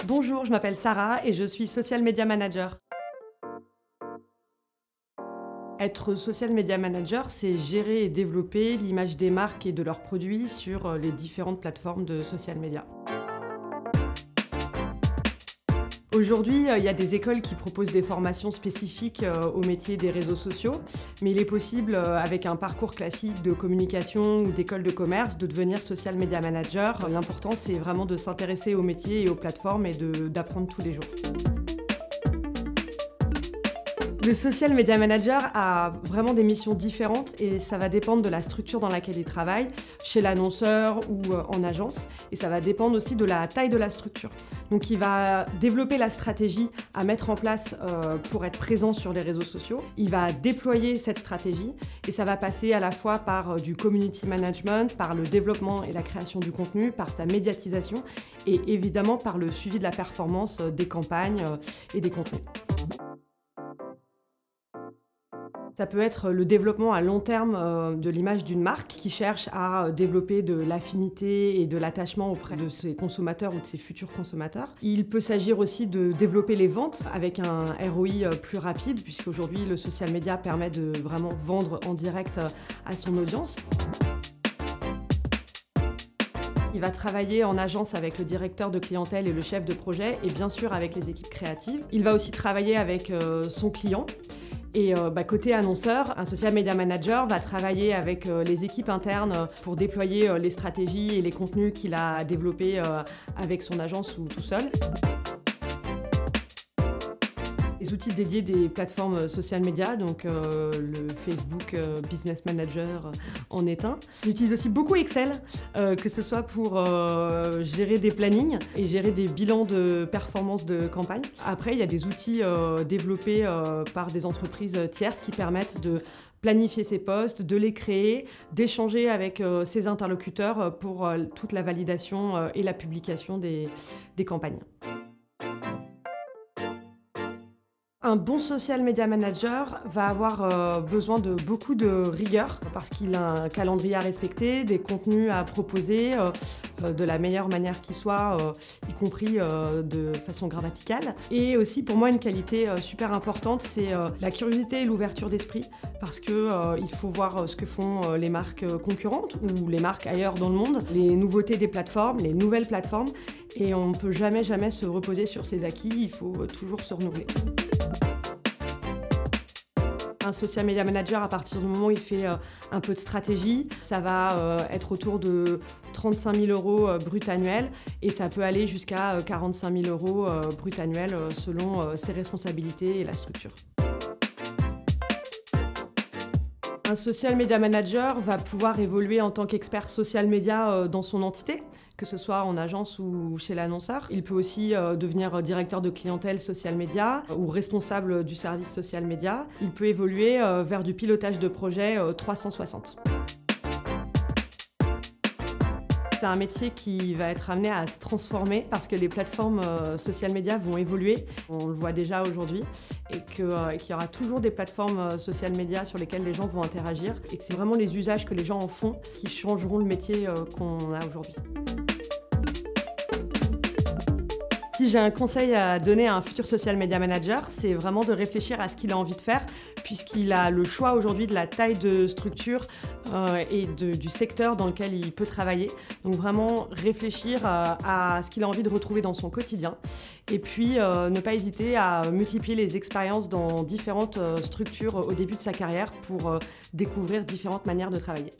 Bonjour, je m'appelle Sarah et je suis Social Media Manager. Être Social Media Manager, c'est gérer et développer l'image des marques et de leurs produits sur les différentes plateformes de social media. Aujourd'hui, il y a des écoles qui proposent des formations spécifiques au métier des réseaux sociaux, mais il est possible, avec un parcours classique de communication ou d'école de commerce, de devenir Social Media Manager. L'important, c'est vraiment de s'intéresser au métier et aux plateformes et d'apprendre tous les jours. Le Social Media Manager a vraiment des missions différentes et ça va dépendre de la structure dans laquelle il travaille, chez l'annonceur ou en agence. Et ça va dépendre aussi de la taille de la structure. Donc il va développer la stratégie à mettre en place pour être présent sur les réseaux sociaux. Il va déployer cette stratégie et ça va passer à la fois par du community management, par le développement et la création du contenu, par sa médiatisation et évidemment par le suivi de la performance des campagnes et des contenus. Ça peut être le développement à long terme de l'image d'une marque qui cherche à développer de l'affinité et de l'attachement auprès de ses consommateurs ou de ses futurs consommateurs. Il peut s'agir aussi de développer les ventes avec un ROI plus rapide, puisqu'aujourd'hui le social media permet de vraiment vendre en direct à son audience. Il va travailler en agence avec le directeur de clientèle et le chef de projet et bien sûr avec les équipes créatives. Il va aussi travailler avec son client. Et côté annonceur, un social media manager va travailler avec les équipes internes pour déployer les stratégies et les contenus qu'il a développés avec son agence ou tout seul. Les outils dédiés des plateformes social media, donc le Facebook Business Manager en est un. J'utilise aussi beaucoup Excel, que ce soit pour gérer des plannings et gérer des bilans de performance de campagne. Après, il y a des outils développés par des entreprises tierces qui permettent de planifier ses posts, de les créer, d'échanger avec ses interlocuteurs pour toute la validation et la publication des campagnes. Un bon social media manager va avoir besoin de beaucoup de rigueur parce qu'il a un calendrier à respecter, des contenus à proposer de la meilleure manière qui soit, y compris de façon grammaticale. Et aussi pour moi une qualité super importante, c'est la curiosité et l'ouverture d'esprit parce qu'il faut voir ce que font les marques concurrentes ou les marques ailleurs dans le monde, les nouveautés des plateformes, les nouvelles plateformes et on ne peut jamais se reposer sur ses acquis, il faut toujours se renouveler. Un social media manager, à partir du moment où il fait un peu de stratégie, ça va être autour de 35 000 € brut annuel et ça peut aller jusqu'à 45 000 € brut annuel selon ses responsabilités et la structure. Un social media manager va pouvoir évoluer en tant qu'expert social media dans son entité, que ce soit en agence ou chez l'annonceur. Il peut aussi devenir directeur de clientèle social media ou responsable du service social media. Il peut évoluer vers du pilotage de projet 360. C'est un métier qui va être amené à se transformer parce que les plateformes social media vont évoluer. On le voit déjà aujourd'hui et qu'il y aura toujours des plateformes social media sur lesquelles les gens vont interagir et que c'est vraiment les usages que les gens en font qui changeront le métier qu'on a aujourd'hui. Si j'ai un conseil à donner à un futur social media manager, c'est vraiment de réfléchir à ce qu'il a envie de faire, puisqu'il a le choix aujourd'hui de la taille de structure et du secteur dans lequel il peut travailler. Donc vraiment réfléchir à ce qu'il a envie de retrouver dans son quotidien. Et puis ne pas hésiter à multiplier les expériences dans différentes structures au début de sa carrière pour découvrir différentes manières de travailler.